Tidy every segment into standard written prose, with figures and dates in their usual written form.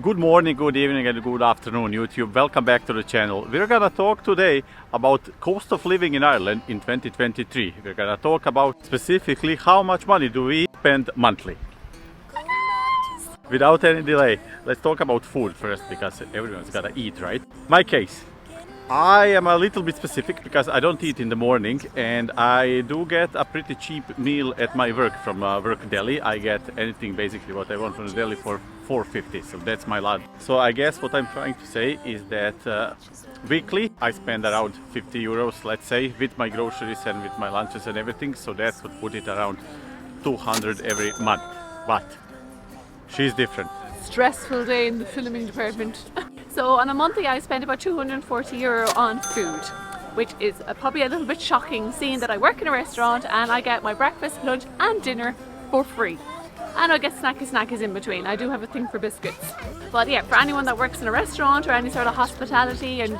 Good morning, good evening and good afternoon YouTube. Welcome back to the channel. We're gonna talk today about cost of living in Ireland in 2023. We're gonna talk about specifically how much money do we spend monthly. Without any delay, let's talk about food first because everyone's gotta eat, right? My case. I am a little bit specific because I don't eat in the morning and I do get a pretty cheap meal at my work from work deli. I get anything basically what I want from the deli for $4.50, so that's my lot. So I guess what I'm trying to say is that weekly I spend around 50 euros, let's say, with my groceries and with my lunches and everything, so that would put it around 200 every month. But she's different. Stressful day in the filming department. So on a monthly I spend about €240 on food, which is probably a little bit shocking seeing that I work in a restaurant and I get my breakfast, lunch and dinner for free. And I get snackies in between. I do have a thing for biscuits. But yeah, for anyone that works in a restaurant or any sort of hospitality and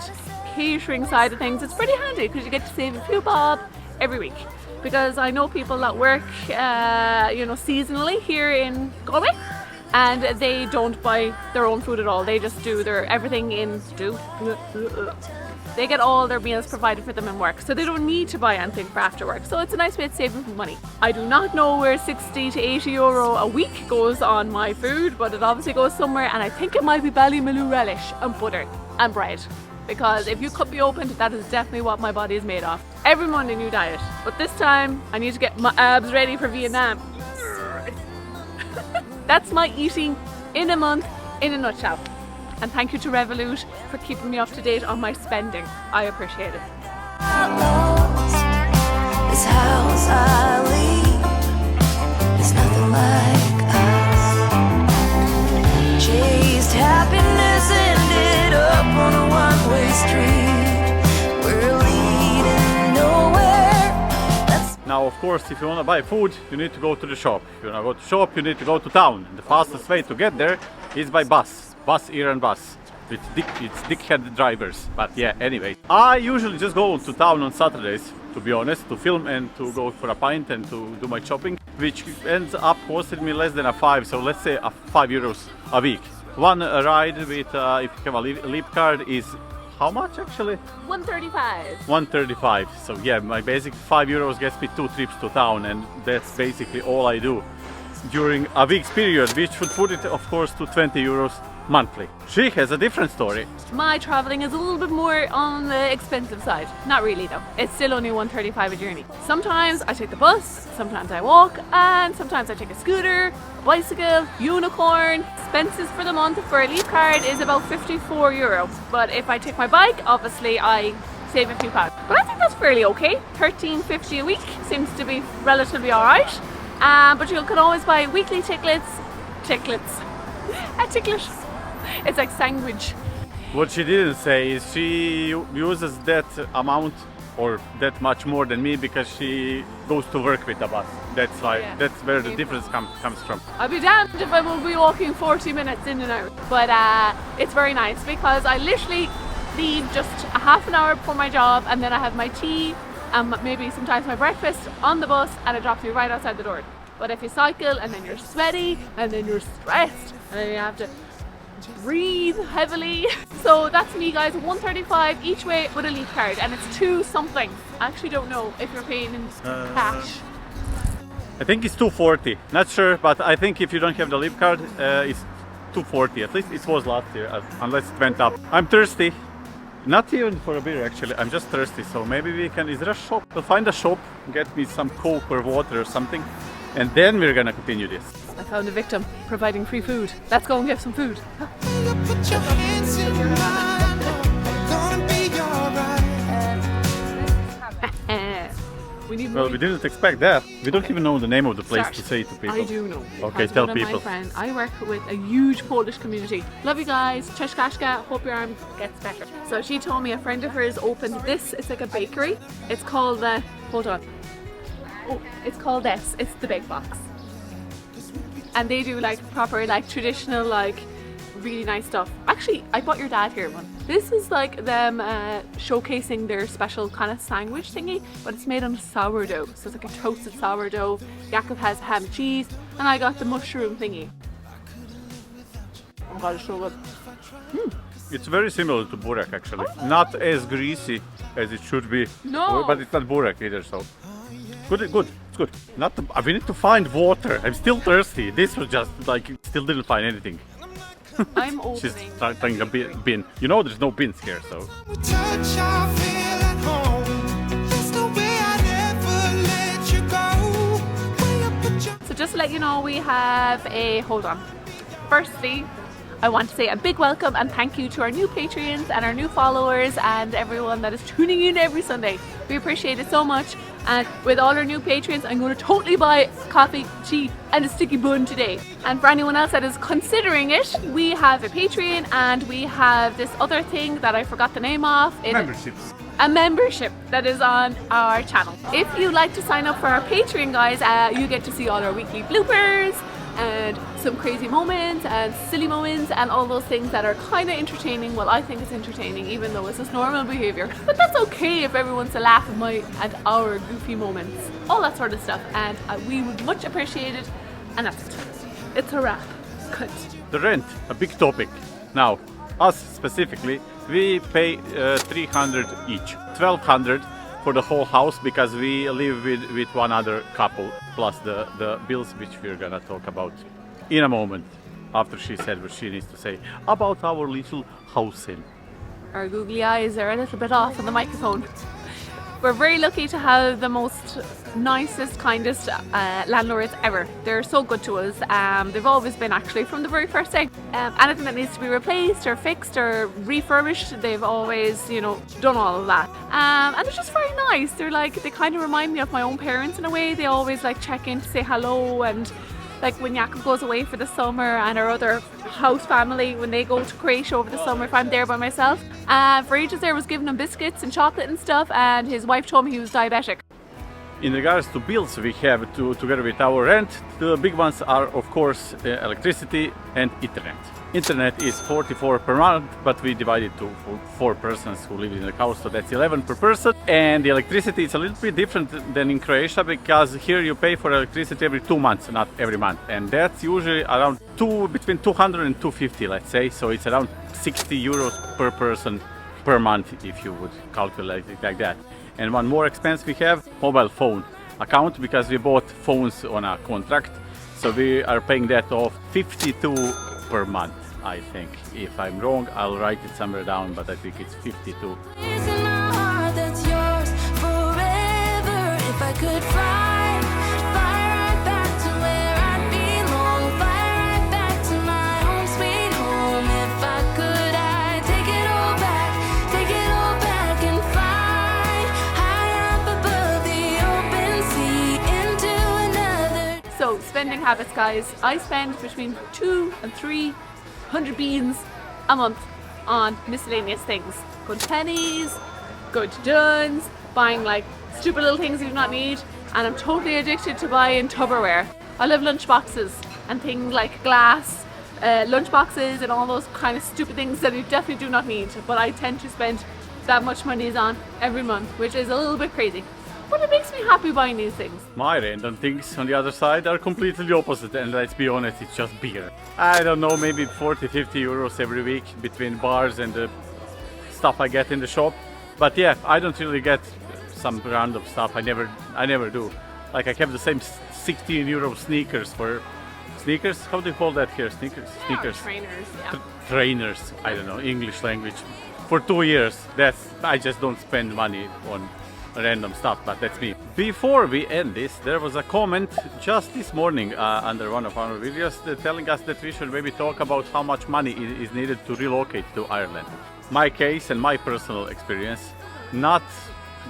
catering side of things, it's pretty handy because you get to save a few bob every week. Because I know people that work seasonally here in Galway, and they don't buy their own food at all. They just do their everything in stew. They get all their meals provided for them in work, so they don't need to buy anything for after work. So it's a nice way to save them money. I do not know where 60 to 80 euro a week goes on my food, but it obviously goes somewhere, and I think it might be Ballymaloo relish and butter and bread. Because if you cut me open, that is definitely what my body is made of. Every Monday, new diet. But this time, I need to get my abs ready for Vietnam. That's my eating in a month in a nutshell. And thank you to Relocation for keeping me up to date on my spending. I appreciate it. This house I leave is nothing like us. Chased happiness, ended up on a one-way street. We're leading nowhere. Now, of course, if you want to buy food, you need to go to the shop. If you want to go to the shop, you need to go to town. And the fastest way to get there is by bus. Bus here and bus. It's dickhead drivers. But yeah, anyway. I usually just go to town on Saturdays, to be honest, to film and to go for a pint and to do my shopping, which ends up costing me less than a €5, so let's say a €5 a week. One ride with, if you have a leap card, is how much actually? 135. 135. So yeah, my basic €5 gets me 2 trips to town, and that's basically all I do during a week's period, which would put it of course to €20 monthly. She has a different story. My travelling is a little bit more on the expensive side. Not really though. It's still only 135 a journey. Sometimes I take the bus, sometimes I walk, and sometimes I take a scooter, bicycle, unicorn. Expenses for the month for a leap card is about €54. But if I take my bike, obviously I save a few pounds. But I think that's fairly okay. $13.50 a week seems to be relatively alright. But you can always buy weekly tickets. A ticklet. It's like sandwich. What she didn't say is she uses that amount or that much more than me because she goes to work with the bus. That's why. Yeah. That's where the difference comes from. I'll be damned if I will be walking 40 minutes in and out. But it's very nice because I literally leave just a half an hour before my job, and then I have my tea and maybe sometimes my breakfast on the bus, and it drops me right outside the door. But if you cycle and then you're sweaty and then you're stressed and then you have to breathe heavily. So that's me guys, 135 each way with a leap card, and it's 2 something. I actually don't know if you're paying in cash. I think it's 240. Not sure, but I think if you don't have the leap card, it's 240. At least it was last year, unless it went up. I'm thirsty. Not even for a beer actually, I'm just thirsty, so maybe we can, is there a shop? We'll find a shop, get me some Coke or water or something, and then we're gonna continue this. I found a victim providing free food. Let's go and get some food. Put your hands in mine. Gonna be alright. Well, we didn't expect that. We don't even know the name of the place to say to people. I do know. Okay, because tell one of people. My friend, I work with a huge Polish community. Love you guys. Cześć Kaszka. Hope your arm gets better. So she told me a friend of hers opened this. It's like a bakery. It's called the. Hold on. Oh, it's called this. It's the Big Box. And they do like proper, like traditional, like really nice stuff. Actually, I bought your dad here one. This is like them showcasing their special kind of sandwich thingy, but it's made on sourdough. So it's like a toasted sourdough. Jakob has ham and cheese, and I got the mushroom thingy. Oh god, it's so good. It's very similar to burek actually. Not as greasy as it should be. No. But it's not burek either, so. Good, good, it's good. We need to find water. I'm still thirsty. This was just like, still didn't find anything. I'm She's opening. trying a bin. You know there's no bins here, so. We touch, I feel at home. There's no way I'd ever let you go. Way up at your So just to let you know, we have a, hold on. Firstly, I want to say a big welcome and thank you to our new Patreons and our new followers and everyone that is tuning in every Sunday. We appreciate it so much. And with all our new patrons, I'm going to totally buy coffee, tea and a sticky bun today. And for anyone else that is considering it, we have a Patreon and we have this other thing that I forgot the name of. Memberships. A membership that is on our channel. If you like to sign up for our Patreon, guys, you get to see all our weekly bloopers and some crazy moments and silly moments and all those things that are kind of entertaining. Well, I think it's entertaining even though it's just normal behavior, but that's okay if everyone's to laugh at my and our goofy moments, all that sort of stuff, and we would much appreciate it. And that's it. It's a wrap. Cut. The rent, a big topic. Now, us specifically, we pay 300 each, 1200 for the whole house because we live with one other couple, plus the bills which we're gonna talk about in a moment after she said what she needs to say about our little house in. Our googly eyes are a little bit off on the microphone. We're very lucky to have the most nicest, kindest landlords ever. They're so good to us. They've always been, actually, from the very first day. Anything that needs to be replaced or fixed or refurbished, they've always, you know, done all of that. And they're just very nice. They kind of remind me of my own parents in a way. They always like check in to say hello, and like when Jakob goes away for the summer and our other house family, when they go to Croatia over the summer, if I'm there by myself. For ages there, I was giving him biscuits and chocolate and stuff, and his wife told me he was diabetic. In regards to bills we have together with our rent, the big ones are of course electricity and internet. Internet is 44 per month, but we divide it to 4 persons who live in the house, so that's 11 per person. And the electricity is a little bit different than in Croatia because here you pay for electricity every 2 months, not every month. And that's usually around between 200 and 250, let's say. So it's around 60 euros per person per month if you would calculate it like that. And one more expense we have, mobile phone account, because we bought phones on a contract. So we are paying that off 52 per month, I think. If I'm wrong, I'll write it somewhere down, but I think it's 52. It's in my heart that's yours forever. If I could fly right back to where I belong, fly right back to my home sweet home. If I could, I'd take it all back and fly high up above the open sea into another. So spending habits, guys. I spend between 200 and 300 beans a month on miscellaneous things. Good pennies, good duns, buying like stupid little things you do not need, and I'm totally addicted to buying Tupperware. I love lunch boxes and things like glass lunch boxes and all those kind of stupid things that you definitely do not need, but I tend to spend that much money on every month, which is a little bit crazy. But it makes me happy buying these things. My random things on the other side are completely opposite, and let's be honest, it's just beer. I don't know, maybe 40-50 euros every week between bars and the stuff I get in the shop. But yeah, I don't really get some random stuff. I never do. Like I kept the same 16 euro sneakers for sneakers. How do you call that here? Sneakers. Sneakers. Trainers, yeah. Trainers. I don't know, English language. For 2 years. I just don't spend money on random stuff, but that's me. Before we end this, there was a comment just this morning under one of our videos telling us that we should maybe talk about how much money is needed to relocate to Ireland. My case and my personal experience, not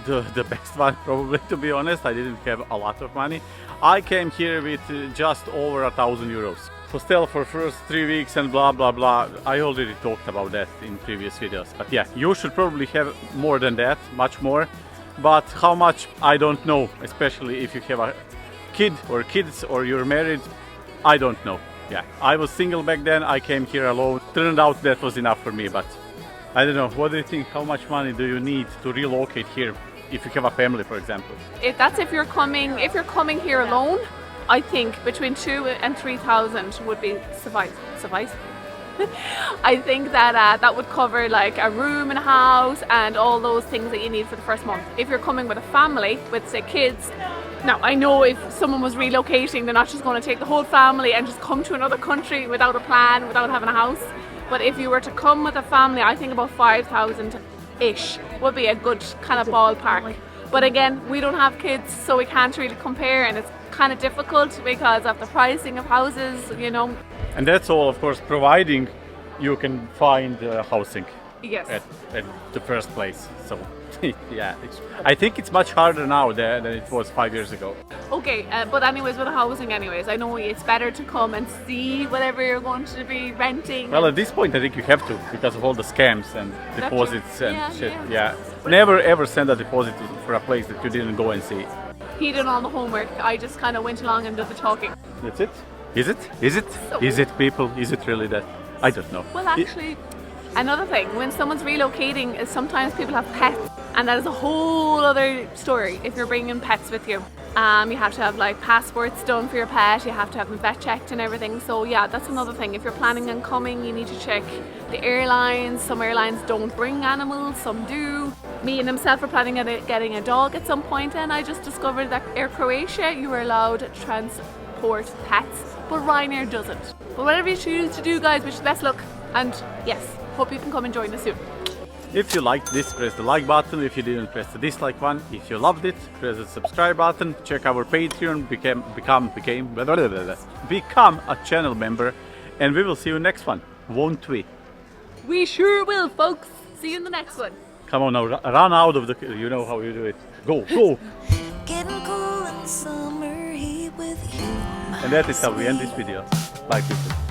the best one probably, to be honest. I didn't have a lot of money. I came here with just over 1,000 euros. Hostel for first 3 weeks and blah blah blah. I already talked about that in previous videos, but yeah, you should probably have more than that, much more. But how much, I don't know, especially if you have a kid or kids or you're married, I don't know. Yeah, I was single back then, I came here alone. Turned out that was enough for me, but I don't know. What do you think? How much money do you need to relocate here if you have a family, for example? If you're coming here alone, I think between 2,000 and 3,000 would be suffice. I think that that would cover like a room in a house and all those things that you need for the first month. If you're coming with a family, with say kids, now I know if someone was relocating, they're not just going to take the whole family and just come to another country without a plan, without having a house. But if you were to come with a family, I think about 5,000-ish would be a good kind of ballpark. But again, we don't have kids, so we can't really compare, and it's kind of difficult because of the pricing of houses, you know. And that's all, of course, providing you can find housing Yes. at the first place. So yeah, I think it's much harder now than it was 5 years ago. Okay, but anyways, with the housing anyways, I know it's better to come and see whatever you're going to be renting. Well, at this point, I think you have to because of all the scams and deposits and Yeah, shit. yeah. Yeah. Never ever send a deposit for a place that you didn't go and see. He did all the homework. I just kind of went along and did the talking. That's it. Is it? Is it? So- Is it, people? Is it really that? I don't know. Well, actually, another thing, when someone's relocating, is sometimes people have pets, and that is a whole other story if you're bringing pets with you. You have to have like passports done for your pet, you have to have them vet checked and everything. So yeah, that's another thing. If you're planning on coming, you need to check the airlines. Some airlines don't bring animals, some do. Me and himself are planning on getting a dog at some point, and I just discovered that Air Croatia, you are allowed to transport pets, but Ryanair doesn't. But whatever you choose to do, guys, wish you the best luck, and yes, hope you can come and join us soon. If you liked this, press the like button. If you didn't, press the dislike one. If you loved it, press the subscribe button. Check our Patreon, become a channel member, and we will see you next one, won't we? We sure will, folks. See you in the next one. Come on now, run out of the, you know how you do it. Go, go! Getting cool in the summer heat with you. And that is how we end this video. Bye people.